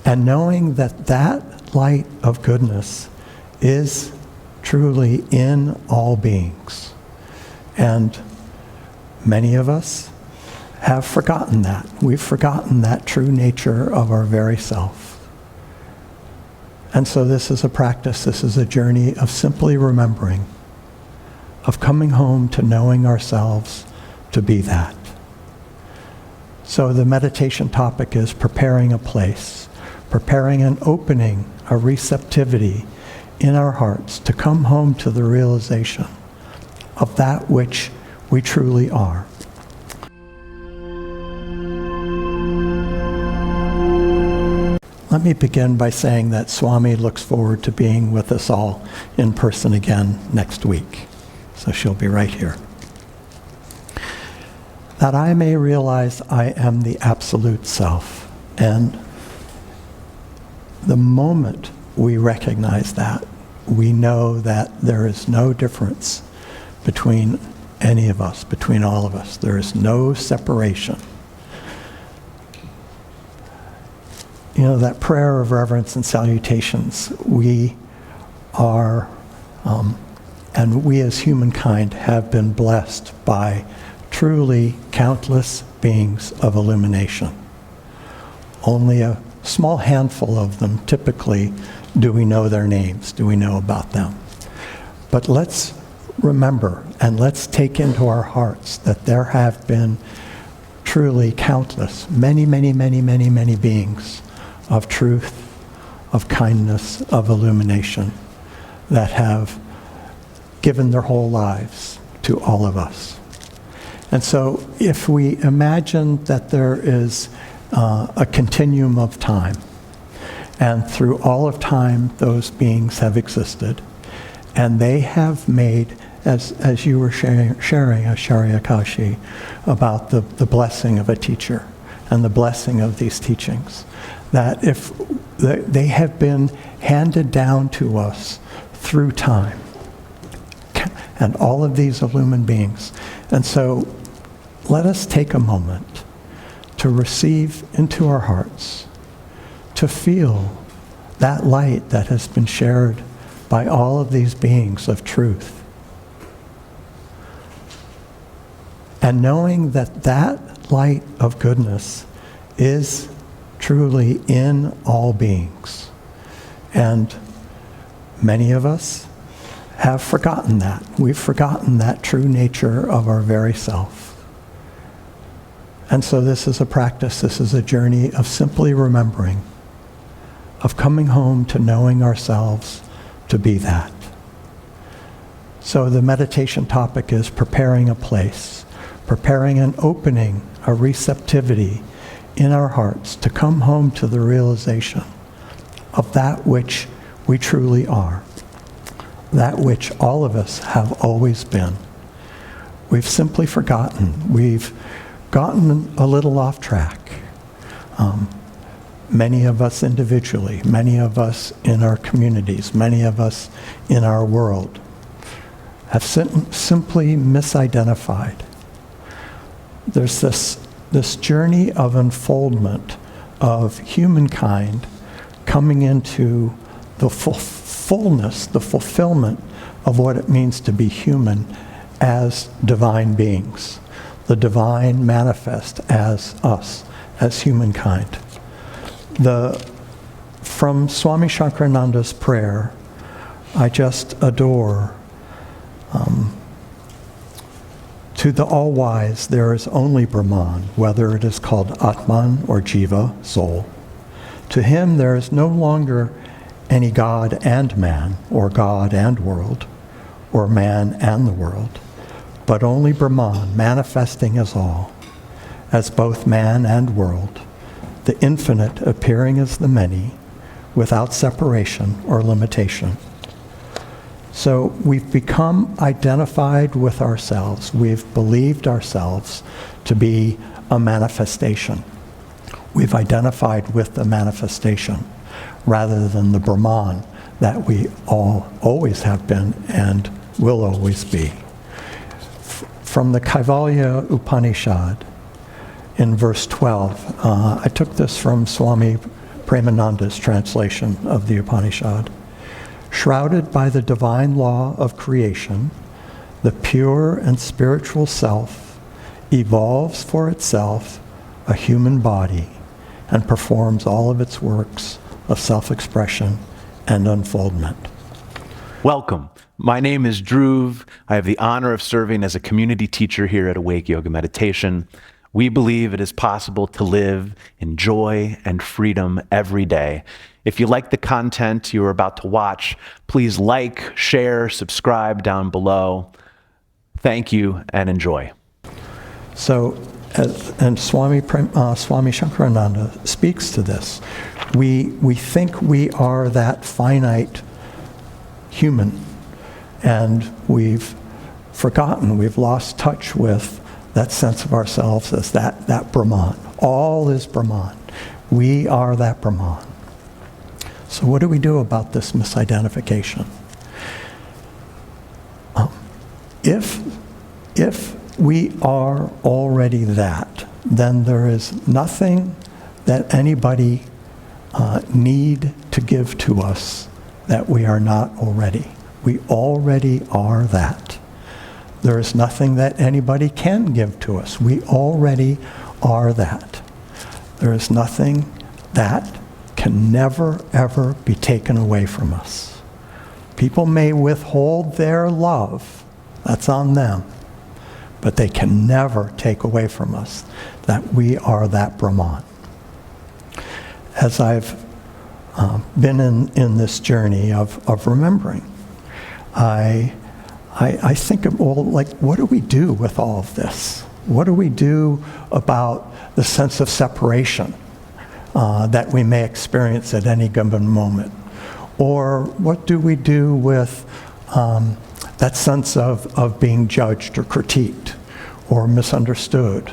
And knowing that that light of goodness is truly in all beings. And many of us have forgotten that. We've forgotten that true nature of our very self. And so this is a practice, this is a journey of simply remembering, of coming home to knowing ourselves to be that. So the meditation topic is preparing a place, preparing an opening, a receptivity in our hearts to come home to the realization of that which we truly are. Let me begin by saying that Swami looks forward to being with us all in person again next week. So she'll be right here. That I may realize I am the absolute self. And the moment we recognize that, we know that there is no difference between any of us, between all of us. There is no separation. You know, that prayer of reverence and salutations, we are, and we as humankind have been blessed by truly countless beings of illumination. Only a small handful of them typically do we know their names, do we know about them. But let's remember and let's take into our hearts that there have been truly countless, many, many, many, many, many beings of truth, of kindness, of illumination that have given their whole lives to all of us. And so if we imagine that there is a continuum of time, and through all of time those beings have existed, and they have made, as you were sharing Acharya Kashi, about the blessing of a teacher and the blessing of these teachings, that if they have been handed down to us through time, and all of these illumined beings. And so let us take a moment to receive into our hearts, to feel that light that has been shared by all of these beings of truth. And knowing that that light of goodness is truly in all beings. And many of us have forgotten that. We've forgotten that true nature of our very self. And so this is a practice, this is a journey of simply remembering, of coming home to knowing ourselves to be that. So the meditation topic is preparing a place, preparing an opening, a receptivity in our hearts to come home to the realization of that which we truly are, that which all of us have always been. We've simply forgotten. We've gotten a little off track. Many of us individually, many of us in our communities, many of us in our world have simply misidentified. There's this journey of unfoldment of humankind coming into the fullness, the fulfillment of what it means to be human as divine beings. The divine manifest as us, as humankind. From Swami Shankarananda's prayer, I just adore, to the all-wise there is only Brahman, whether it is called Atman or Jiva, soul. To him there is no longer any God and man, or God and world, or man and the world, but only Brahman manifesting as all, as both man and world, the infinite appearing as the many, without separation or limitation. So we've become identified with ourselves. We've believed ourselves to be a manifestation. We've identified with the manifestation rather than the Brahman that we all always have been and will always be. From the Kaivalya Upanishad, in verse 12, I took this from Swami Premananda's translation of the Upanishad. Shrouded by the divine law of creation, the pure and spiritual self evolves for itself a human body and performs all of its works of self-expression and unfoldment. Welcome. My name is Dhruv. I have the honor of serving as a community teacher here at Awake Yoga Meditation. We believe it is possible to live in joy and freedom every day. If you like the content you are about to watch, please like, share, subscribe down below. Thank you and enjoy. So, and Swami Shankarananda speaks to this. We think we are that finite human, and we've forgotten, we've lost touch with that sense of ourselves as that Brahman. All is Brahman. We are that Brahman. So what do we do about this misidentification? If we are already that, then there is nothing that anybody need to give to us that we are not already. We already are that. There is nothing that anybody can give to us. We already are that. There is nothing that can never, ever be taken away from us. People may withhold their love. That's on them. But they can never take away from us that we are that Brahman. As I've been in this journey of remembering, I think of, well, like, what do we do with all of this? What do we do about the sense of separation that we may experience at any given moment? Or what do we do with that sense of being judged or critiqued or misunderstood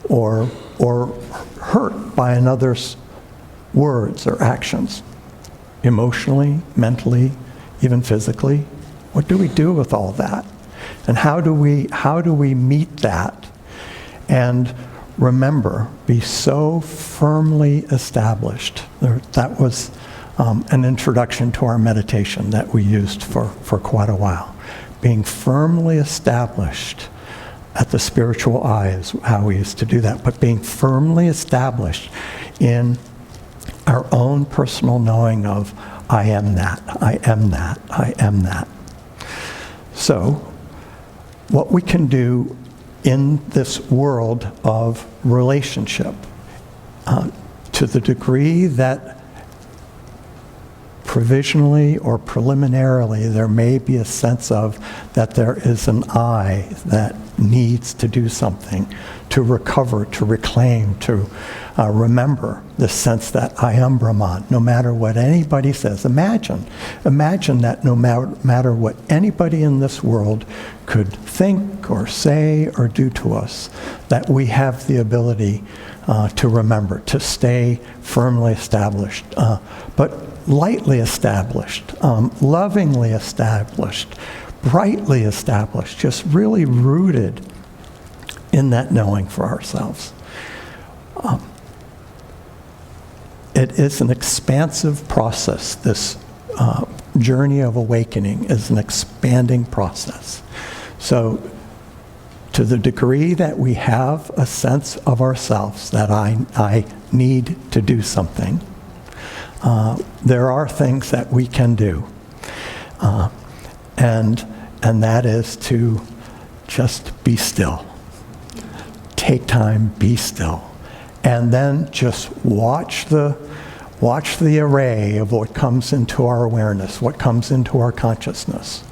or hurt by another's words or actions, emotionally, mentally, even physically? What do we do with all that? And how do we meet that and remember, be so firmly established? That was an introduction to our meditation that we used for quite a while. Being firmly established at the spiritual eye is how we used to do that, but being firmly established in our own personal knowing of, I am that, I am that, I am that. So, what we can do in this world of relationship, to the degree that provisionally or preliminarily there may be a sense of that there is an I that needs to do something, to recover, to reclaim, to remember the sense that I am Brahman, no matter what anybody says. Imagine that no matter what anybody in this world could think or say or do to us, that we have the ability to remember, to stay firmly established, but lightly established, lovingly established, brightly established, just really rooted in that knowing for ourselves. It is an expansive process. This journey of awakening is an expanding process. So, to the degree that we have a sense of ourselves that I need to do something, there are things that we can do. And that is to just be still. Take time, be still. And then just watch the array of what comes into our awareness, what comes into our consciousness.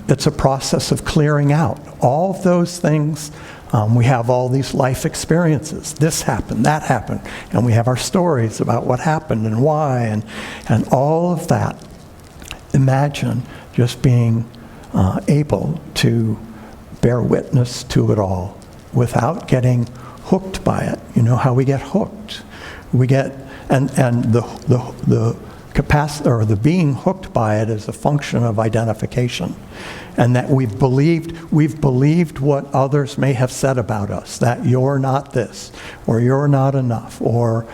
It's a process of clearing out all of those things. We have all these life experiences. This happened, that happened. And we have our stories about what happened and why and all of that. Imagine just being able to bear witness to it all without getting hooked by it. You know how we get hooked. We get, and the capacity, or the being hooked by it is a function of identification. And that we've believed what others may have said about us, that you're not this, or you're not enough, or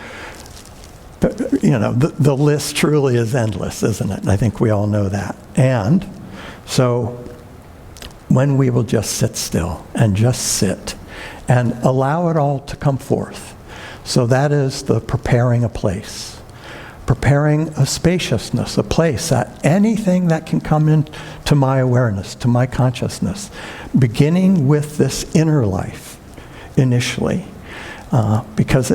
the list truly is endless, isn't it? And I think we all know that. And so when we will just sit still and just sit and allow it all to come forth. So that is the preparing a place, preparing a spaciousness, a place that anything that can come into my awareness, to my consciousness, beginning with this inner life initially, because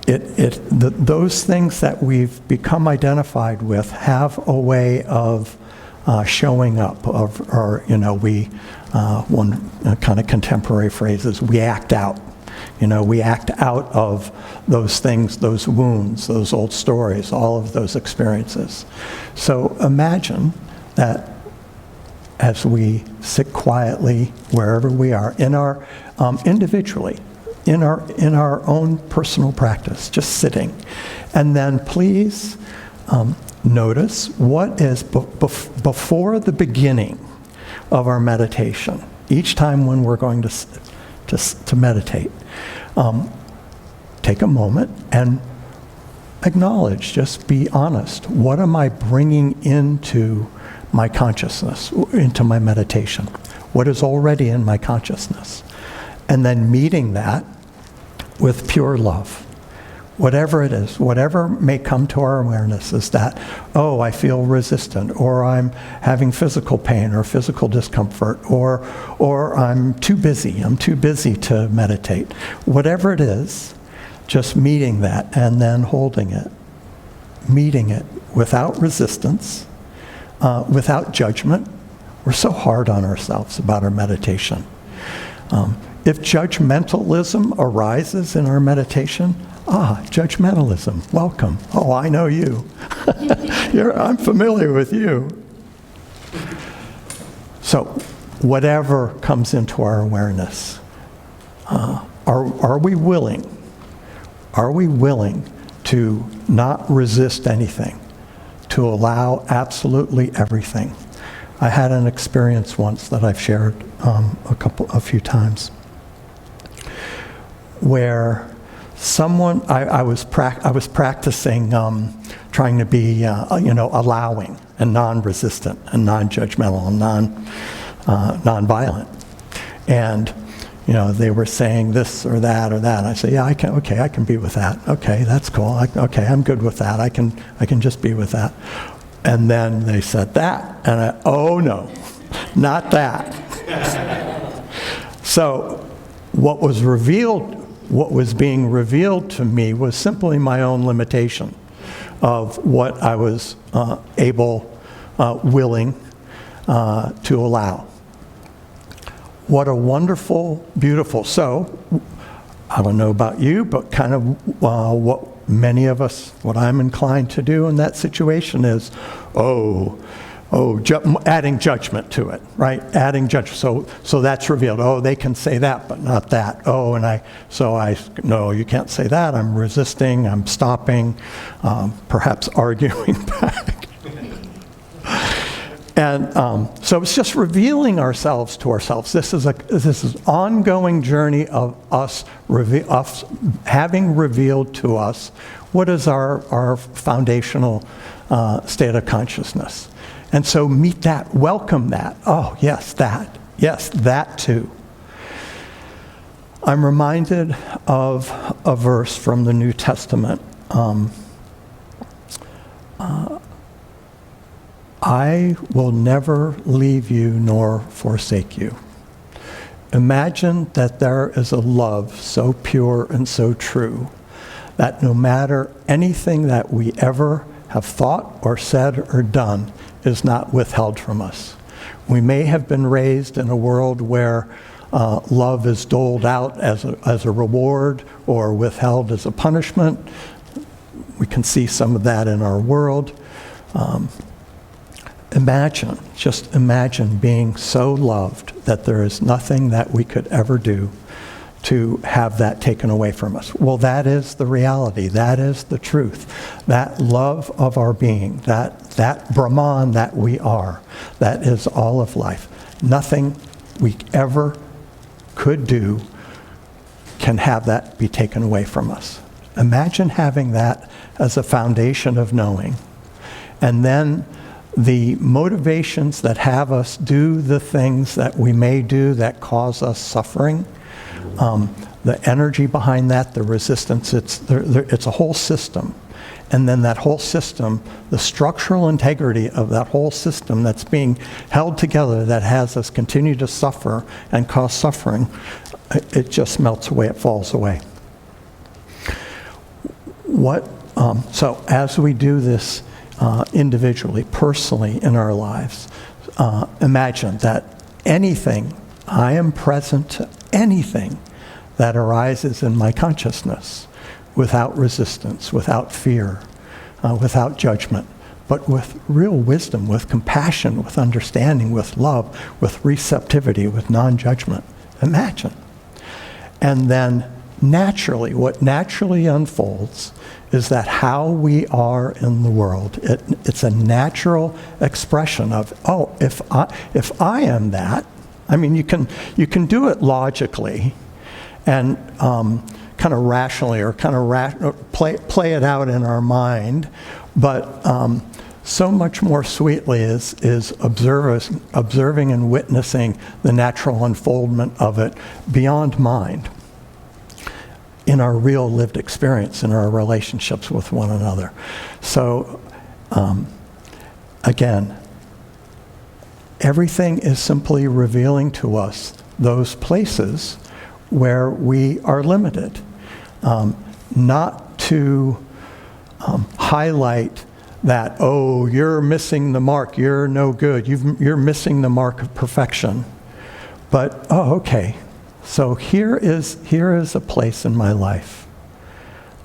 those things that we've become identified with have a way of showing up, one kind of contemporary phrase is we act out. We act out of those things, those wounds, those old stories, all of those experiences. So imagine that as we sit quietly wherever we are, in our individually, in our own personal practice, just sitting, and then please notice what is before the beginning of our meditation. Each time when we're going to meditate, take a moment and acknowledge, just be honest. What am I bringing into my consciousness, into my meditation? What is already in my consciousness? And then meeting that with pure love. Whatever it is, whatever may come to our awareness is that, oh, I feel resistant, or I'm having physical pain or physical discomfort, or I'm too busy to meditate. Whatever it is, just meeting that and then holding it, meeting it without resistance, without judgment. We're so hard on ourselves about our meditation. If judgmentalism arises in our meditation, judgmentalism, welcome. Oh, I know you. I'm familiar with you. So whatever comes into our awareness, are we willing? Are we willing to not resist anything, to allow absolutely everything? I had an experience once that I've shared a few times, where I was practicing trying to be allowing and non-resistant and non-judgmental and non-violent, and they were saying this or that or that. I say, yeah, I can be with that. Okay, that's cool. I'm good with that. I can just be with that. And then they said that, and oh no, not that. So what was being revealed to me was simply my own limitation of what I was willing to allow. What a wonderful, beautiful. So, I don't know about you, but kind of what many of us, what I'm inclined to do in that situation is, adding judgment to it, right? Adding judgment. So that's revealed. Oh, they can say that, but not that. Oh, no, you can't say that. I'm resisting. I'm stopping. Perhaps arguing back. And so it's just revealing ourselves to ourselves. This is an ongoing journey of us having revealed to us what is our foundational state of consciousness. And so meet that, welcome that. Oh, yes, that. Yes, that too. I'm reminded of a verse from the New Testament. I will never leave you nor forsake you. Imagine that there is a love so pure and so true that no matter anything that we ever have thought or said or done is not withheld from us. We may have been raised in a world where love is doled out as a reward or withheld as a punishment. We can see some of that in our world. Just imagine being so loved that there is nothing that we could ever do to have that taken away from us. Well, that is the reality. That is the truth. That love of our being, that Brahman that we are, that is all of life. Nothing we ever could do can have that be taken away from us. Imagine having that as a foundation of knowing. And then the motivations that have us do the things that we may do that cause us suffering, the energy behind that, the resistance, it's a whole system. And then that whole system, the structural integrity of that whole system that's being held together that has us continue to suffer and cause suffering, it just melts away, it falls away. So as we do this individually, personally in our lives, imagine that anything, I am present to anything that arises in my consciousness without resistance, without fear, without judgment, but with real wisdom, with compassion, with understanding, with love, with receptivity, with non-judgment. Imagine. And then naturally, what naturally unfolds is that how we are in the world, it's a natural expression of, if I am that, I mean, you can do it logically and kind of rationally or kind of play it out in our mind, but so much more sweetly is observing and witnessing the natural unfoldment of it beyond mind in our real lived experience, in our relationships with one another. So again, everything is simply revealing to us those places where we are limited, not to highlight that, oh, you're missing the mark, you're no good, you're missing the mark of perfection. But, oh, okay, so here is a place in my life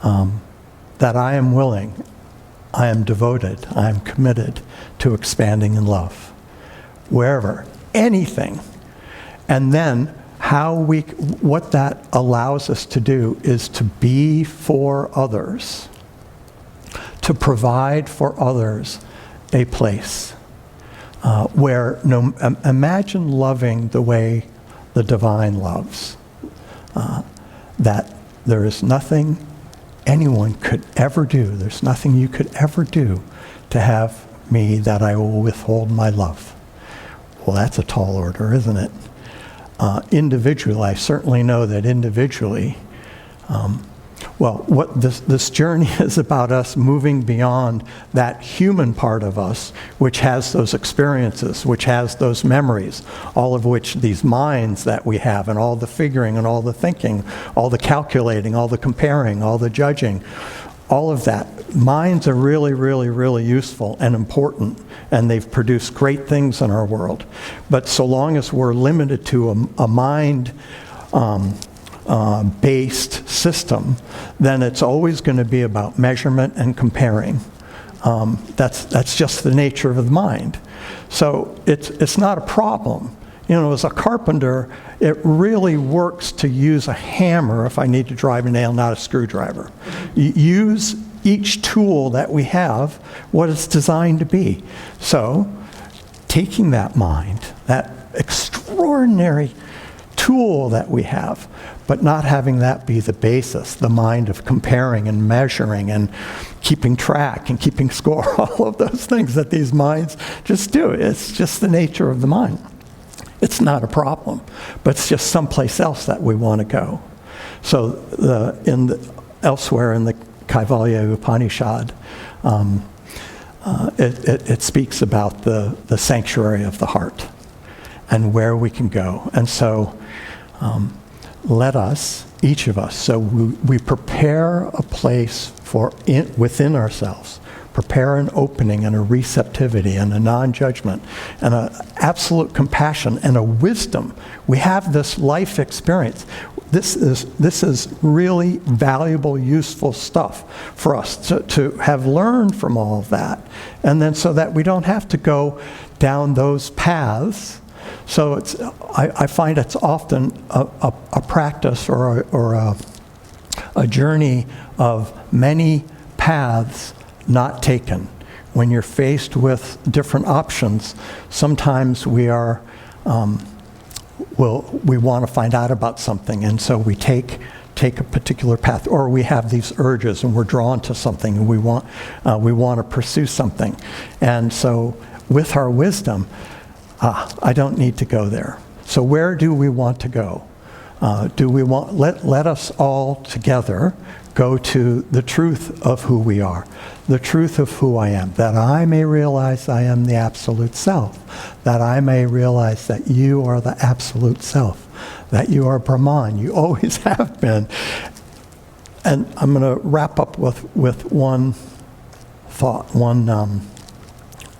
that I am willing, I am devoted, I am committed to expanding in love. Wherever, anything. And then what that allows us to do is to be for others, to provide for others a place where, imagine loving the way the divine loves, that there is nothing anyone could ever do, there's nothing you could ever do to have me that I will withhold my love. Well, that's a tall order, isn't it? Individually, I certainly know that individually, what this journey is about us moving beyond that human part of us, which has those experiences, which has those memories, all of which these minds that we have, and all the figuring and all the thinking, all the calculating, all the comparing, all the judging, all of that. Minds are really, really, really useful and important, and they've produced great things in our world. But so long as we're limited to a mind based system, then it's always going to be about measurement and comparing. That's just the nature of the mind. So it's not a problem. As a carpenter, it really works to use a hammer if I need to drive a nail, not a screwdriver. Use each tool that we have, what it's designed to be. So, taking that mind, that extraordinary tool that we have, but not having that be the basis, the mind of comparing and measuring and keeping track and keeping score, all of those things that these minds just do. It's just the nature of the mind. It's not a problem, but it's just someplace else that we want to go. So elsewhere in the Kaivalya Upanishad, it speaks about the sanctuary of the heart and where we can go. And so let us, each of us, so we prepare a place within ourselves, prepare an opening and a receptivity and a non-judgment and an absolute compassion and a wisdom. We have this life experience. This is really valuable, useful stuff for us to have learned from all of that. And then so that we don't have to go down those paths. So I find it's often a practice or a journey of many paths not taken. When you're faced with different options, sometimes we want to find out about something, and so we take take a particular path, or we have these urges and we're drawn to something and we want to pursue something. And so with our wisdom, I don't need to go there. So where do we want to go? Let us all together go to the truth of who we are, the truth of who I am, that I may realize I am the absolute self, that I may realize that you are the absolute self, that you are Brahman, you always have been. And I'm going to wrap up with one thought, one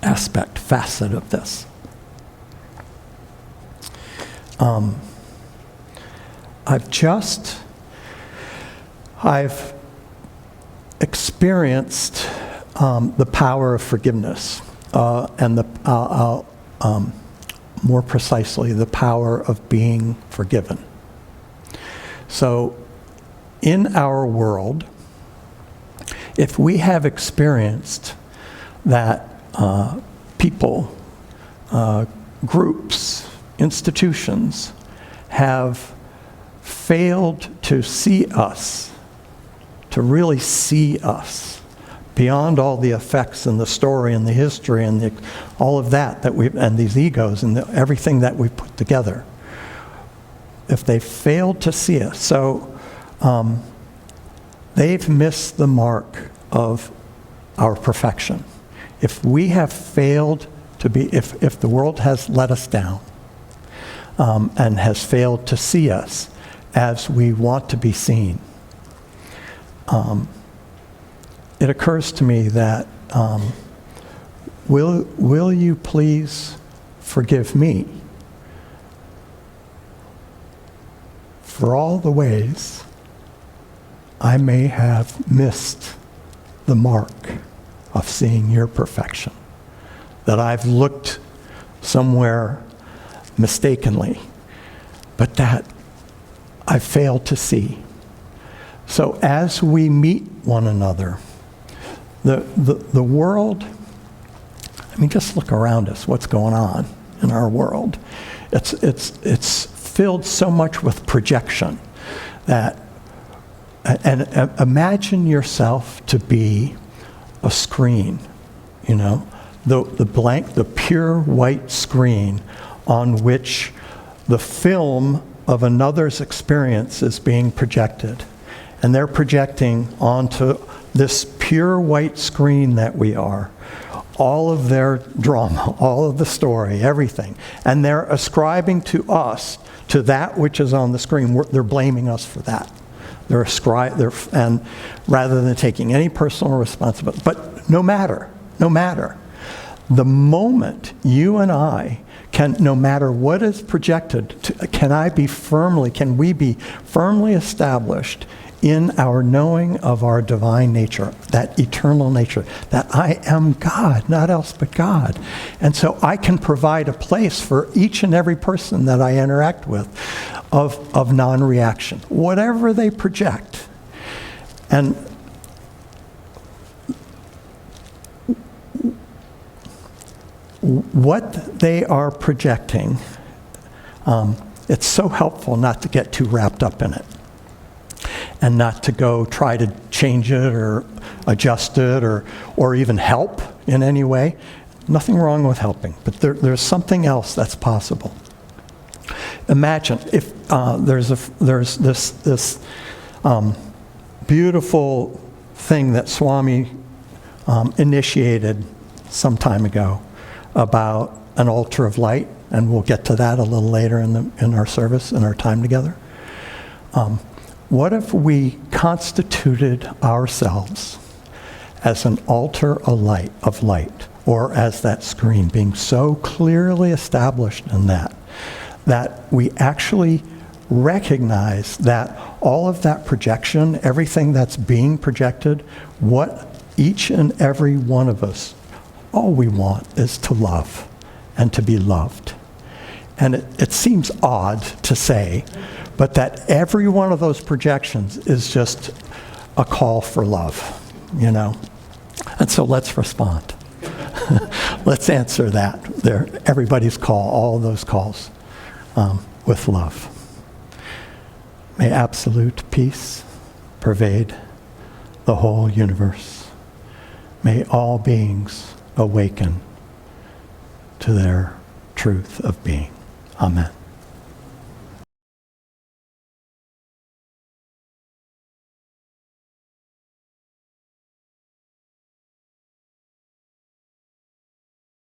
aspect, facet of this. I've experienced the power of forgiveness, and more precisely, the power of being forgiven. So, in our world, if we have experienced that people, groups, institutions have failed to see us, to really see us beyond all the effects and the story and the history and all of that and these egos and everything that we've put together. If they failed to see us, so they've missed the mark of our perfection. If we have failed to be, if the world has let us down and has failed to see us as we want to be seen, it occurs to me that will you please forgive me for all the ways I may have missed the mark of seeing your perfection, that I've looked somewhere mistakenly, but that I failed to see. So as we meet one another, the world, I mean, just look around us, what's going on in our world. It's filled so much with projection that, and imagine yourself to be a screen, you know, the pure white screen on which the film of another's experience is being projected. And they're projecting onto this pure white screen that we are all of their drama, all of the story, everything. And they're ascribing to us, to that which is on the screen. They're blaming us for that. And rather than taking any personal responsibility. But no matter, the moment you and I can, no matter what is projected, can we be firmly established in our knowing of our divine nature, that eternal nature, that I am God, not else but God. And so I can provide a place for each and every person that I interact with of non-reaction, whatever they project. And what they are projecting, it's so helpful not to get too wrapped up in it and not to go try to change it or adjust it or even help in any way. Nothing wrong with helping, but there's something else that's possible. Imagine if there's this beautiful thing that Swami initiated some time ago about an altar of light, and we'll get to that a little later in our service, in our time together. What if we constituted ourselves as an altar of light, or as that screen, being so clearly established in that we actually recognize that all of that projection, everything that's being projected, what each and every one of us, all we want is to love and to be loved. And it seems odd to say, but that every one of those projections is just a call for love, you know? And so let's respond. Let's answer that. Everybody's call, all of those calls, with love. May absolute peace pervade the whole universe. May all beings awaken to their truth of being. Amen.